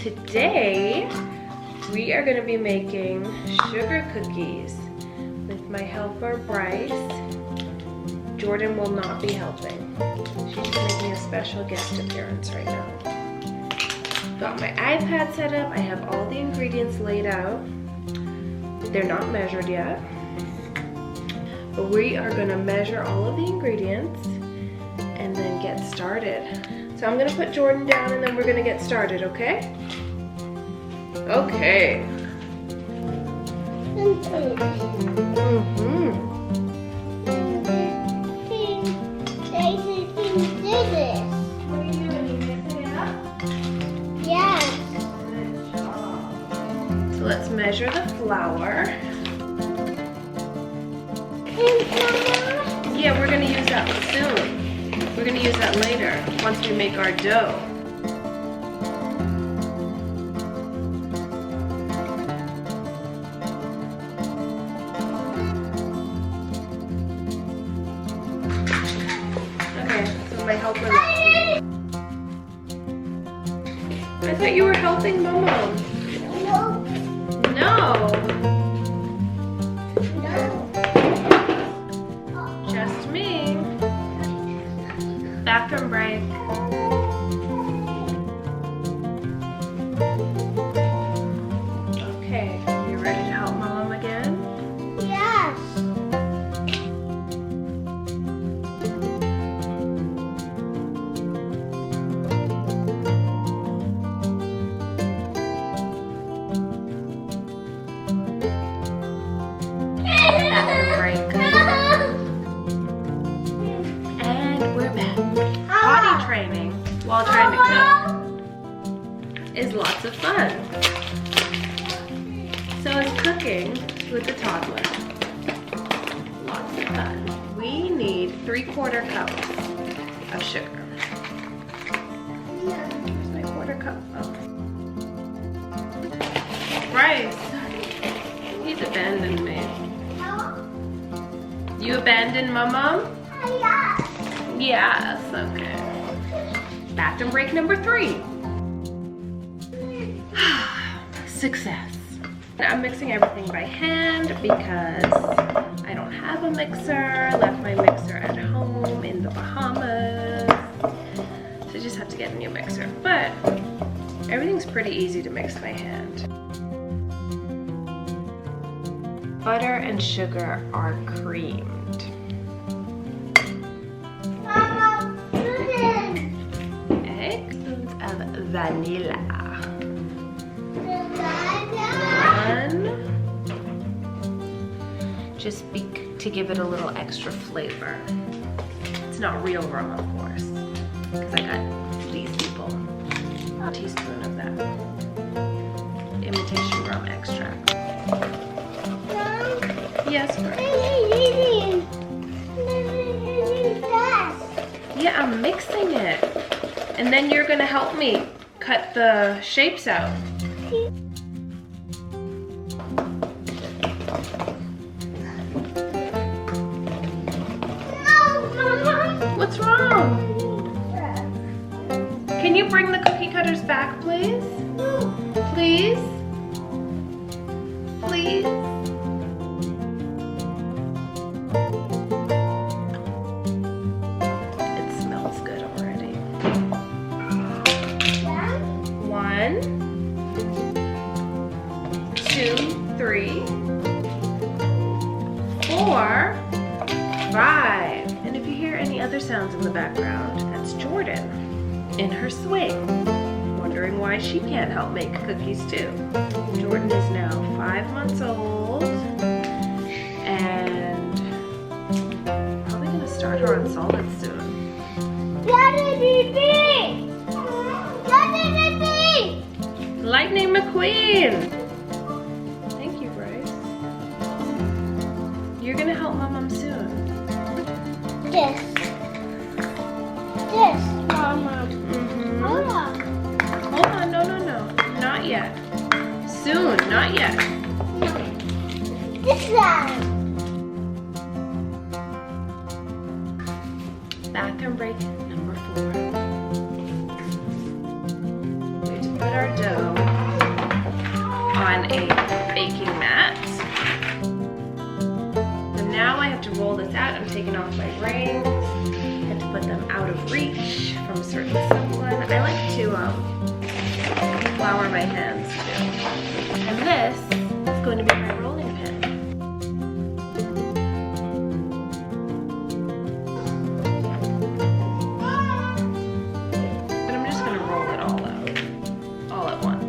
Today, we are going to be making sugar cookies with my helper, Bryce. Jordan will not be helping. She's making a special guest appearance right now. Got my iPad set up. I have all the ingredients laid out. They're not measured yet. But we are going to measure all of the ingredients and then get started. So I'm going to put Jordan down and then we're going to get started, okay? Okay. So let's measure the flour. Yeah, we're going to use that soon. We're going to use that later, once we make our dough. Okay, so my helper left me. I thought you were helping Mama. No. Just me. Bathroom break. Okay, you ready to help Mom again? Yes. Bathroom break. And we're back. Potty training while trying to cook is lots of fun. So is cooking with the toddler. Lots of fun. We need 3/4 cups of sugar. Where's my 1/4 cup? Oh. Bryce, he's abandoned me. You abandoned Mama? Yes, okay. Bathroom break number 3. Success. Now I'm mixing everything by hand because I don't have a mixer. I left my mixer at home in the Bahamas. So I just have to get a new mixer. But everything's pretty easy to mix by hand. Butter and sugar are creamed. Spoons of vanilla. 1. Just to give it a little extra flavor. It's not real rum, of course, because I got these people. A teaspoon of that imitation rum extract. Yes, Bryce. Yeah, I'm mixing it. And then you're gonna help me cut the shapes out. What's wrong? Can you bring the cookie cutters back, please? Please? Please? It smells good already. 1, 2, 3, 4, 5. And if you hear any other sounds in the background, that's Jordan in her swing, wondering why she can't help make cookies too. Jordan is now 5 months old and probably gonna start her on solids soon. Lightning McQueen! Thank you, Bryce. You're gonna help Mom soon. This, Mama. Hold on. Hold on, no. Not yet. Soon, not yet. This side. Bathroom break number 4. We have to put our dough baking mat. So now I have to roll this out. I'm taking off my rings and to put them out of reach from certain someone. I like to flour my hands too. And this is going to be my rolling pin. But I'm just going to roll it all out, all at once.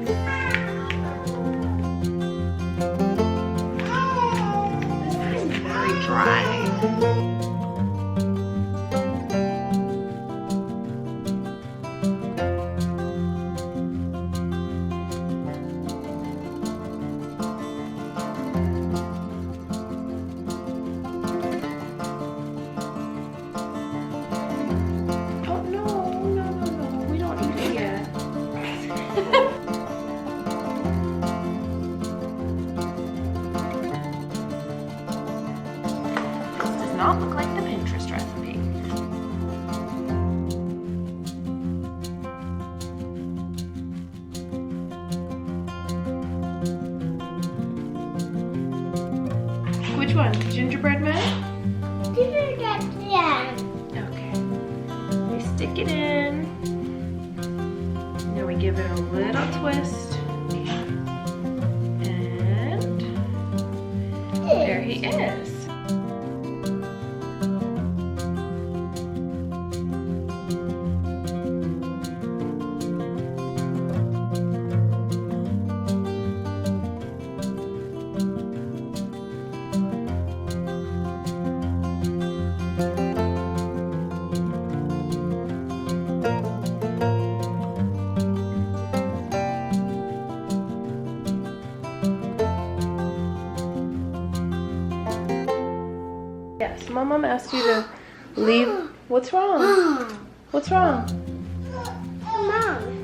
This is very dry. Not look like the Pinterest recipe. Which one? Gingerbread man? Gingerbread man. Okay. We stick it in. Now we give it a little twist. And there he is. Yes, Mom asked you to leave. What's wrong? What's wrong? Mom.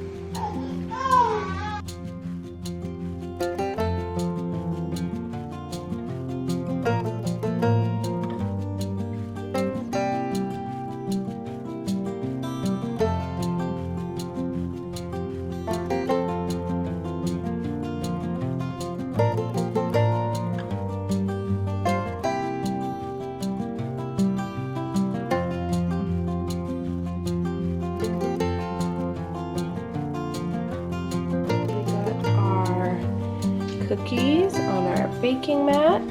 Cookies on our baking mat.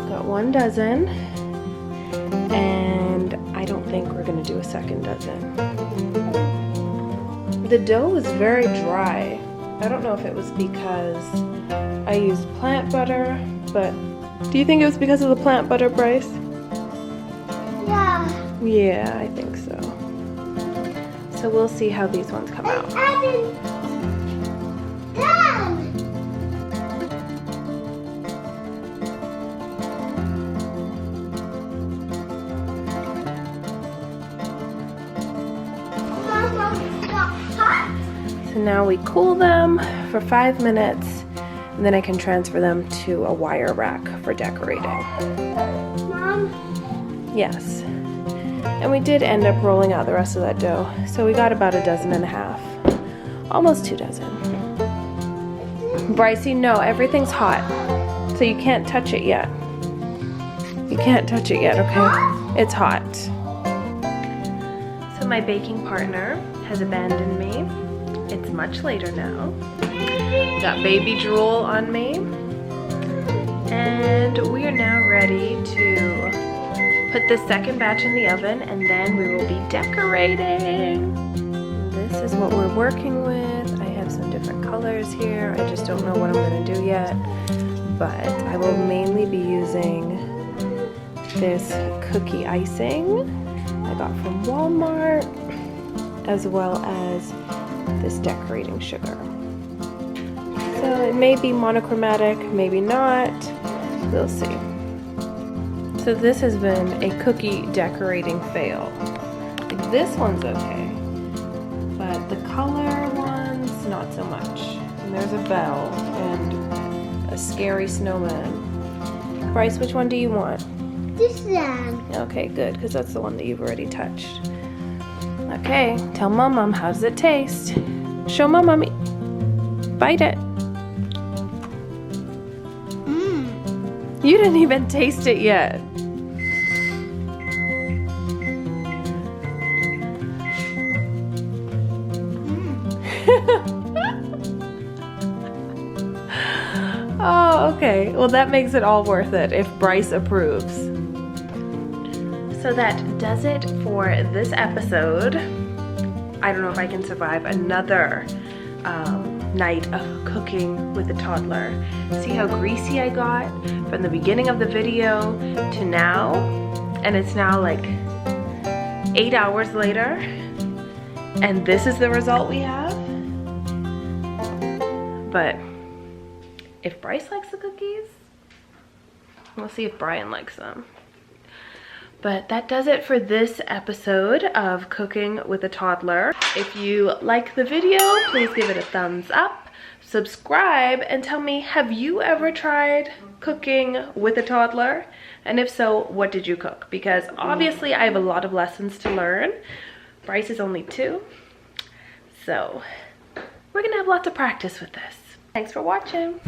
Got 1 dozen, and I don't think we're gonna do a second dozen. The dough is very dry. I don't know if it was because I used plant butter, but do you think it was because of the plant butter, Bryce? Yeah. Yeah, I think so. So we'll see how these ones come out. So now we cool them for 5 minutes, and then I can transfer them to a wire rack for decorating. Mom? Yes. And we did end up rolling out the rest of that dough. So we got about 1.5 dozen. Almost 2 dozen. Brycey, no, everything's hot. So you can't touch it yet. You can't touch it yet, okay? It's hot. So my baking partner has abandoned me. It's much later now. Got baby drool on me. And we are now ready to put the second batch in the oven, and then we will be decorating. This is what we're working with. I have some different colors here. I just don't know what I'm gonna do yet, but I will mainly be using this cookie icing I got from Walmart, as well as this decorating sugar. So it may be monochromatic, maybe not. We'll see. So this has been a cookie decorating fail. Like, this one's okay, but the color ones, not so much. And there's a bell and a scary snowman. Bryce, which one do you want? This one. Okay, good, because that's the one that you've already touched. Okay, tell Mom, how does it taste? Show Mom, bite it. You didn't even taste it yet. Oh, okay. Well, that makes it all worth it if Bryce approves. So that does it for this episode. I don't know if I can survive another night of cooking with a toddler. See how greasy I got from the beginning of the video to now? And it's now like 8 hours later. And this is the result we have. But if Bryce likes the cookies, we'll see if Brian likes them. But that does it for this episode of Cooking with a Toddler. If you like the video, please give it a thumbs up, subscribe, and tell me, have you ever tried cooking with a toddler? And if so, what did you cook? Because obviously I have a lot of lessons to learn. Bryce is only 2, so we're gonna have lots of practice with this. Thanks for watching.